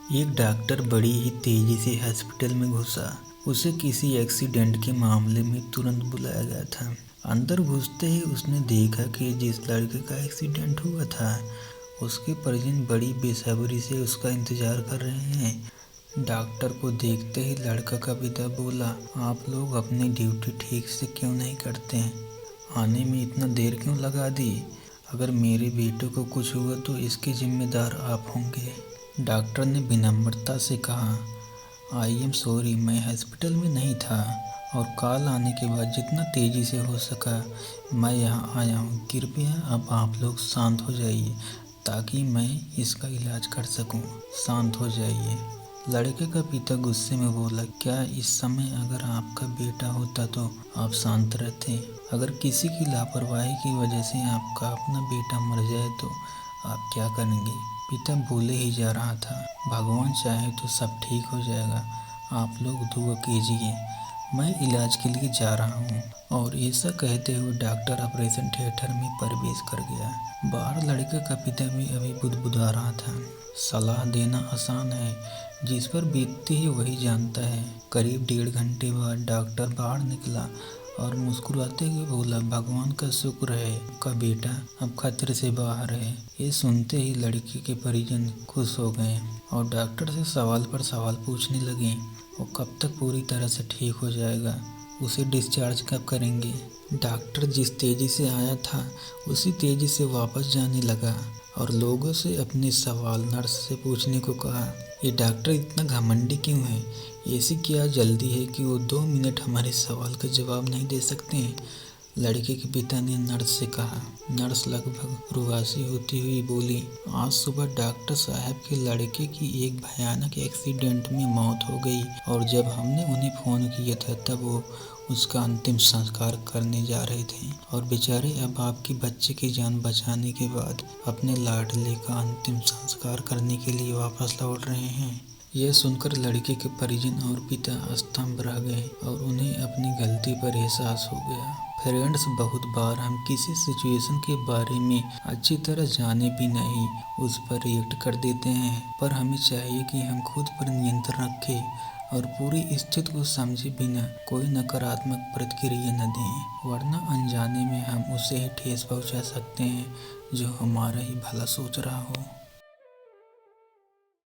एक डॉक्टर बड़ी ही तेजी से हॉस्पिटल में घुसा। उसे किसी एक्सीडेंट के मामले में तुरंत बुलाया गया था। अंदर घुसते ही उसने देखा कि जिस लड़के का एक्सीडेंट हुआ था उसके परिजन बड़ी बेसब्री से उसका इंतजार कर रहे हैं। डॉक्टर को देखते ही लड़का का पिता बोला, आप लोग अपनी ड्यूटी ठीक से क्यों नहीं करते हैं? आने में इतना देर क्यों लगा दी? अगर मेरे बेटे को कुछ हुआ तो इसके जिम्मेदार आप होंगे। डॉक्टर ने विनम्रता से कहा, आई एम सॉरी, मैं हॉस्पिटल में नहीं था और कॉल आने के बाद जितना तेज़ी से हो सका मैं यहाँ आया हूँ। कृपया अब आप लोग शांत हो जाइए ताकि मैं इसका इलाज कर सकूँ। शांत हो जाइए। लड़के का पिता गुस्से में बोला, क्या इस समय अगर आपका बेटा होता तो आप शांत रहते? अगर किसी की लापरवाही की वजह से आपका अपना बेटा मर जाए तो आप क्या करेंगे? पिता बोले ही जा रहा था, भगवान चाहे तो सब ठीक हो जाएगा, आप लोग दुआ कीजिए, मैं इलाज के लिए जा रहा हूँ। और ऐसा कहते हुए डॉक्टर ऑपरेशन थिएटर में प्रवेश कर गया। बाहर लड़के का पिता भी अभी बुदबुदा रहा था। सलाह देना आसान है, जिस पर बीतती है वही जानता है। करीब 1.5 घंटे बाद डॉक्टर बाहर निकला और मुस्कुराते हुए बोला, भगवान का शुक्र है का बेटा अब खतरे से बाहर है। ये सुनते ही लड़की के परिजन खुश हो गए और डॉक्टर से सवाल पर सवाल पूछने लगे। वो कब तक पूरी तरह से ठीक हो जाएगा? उसे डिस्चार्ज कब करेंगे? डॉक्टर जिस तेज़ी से आया था उसी तेज़ी से वापस जाने लगा और लोगों से अपने सवाल नर्स से पूछने को कहा। ये डॉक्टर इतना घमंडी क्यों है? ऐसी क्या जल्दी है कि वो 2 मिनट हमारे सवाल का जवाब नहीं दे सकते हैं? लड़के के पिता ने नर्स से कहा। नर्स लगभग रुआसी होती हुई बोली, आज सुबह डॉक्टर साहब के लड़के की एक भयानक एक्सीडेंट में मौत हो गई और जब हमने उन्हें फ़ोन किया था तब वो उसका अंतिम संस्कार करने जा रहे थे और बेचारे अब आपके बच्चे की जान बचाने के बाद अपने लाडले का अंतिम संस्कार करने के लिए वापस लौट रहे हैं। यह सुनकर लड़के के परिजन और पिता स्तंभ रह गए और उन्हें अपनी गलती पर एहसास हो गया। फ्रेंड्स, बहुत बार हम किसी सिचुएशन के बारे में अच्छी तरह जाने भी नहीं उस पर रिएक्ट कर देते हैं, पर हमें चाहिए कि हम खुद पर नियंत्रण रखें और पूरी स्थिति को समझे बिना कोई नकारात्मक प्रतिक्रिया न दें, वरना अनजाने में हम उसे ही ठेस पहुंचा सकते हैं जो हमारा ही भला सोच रहा हो।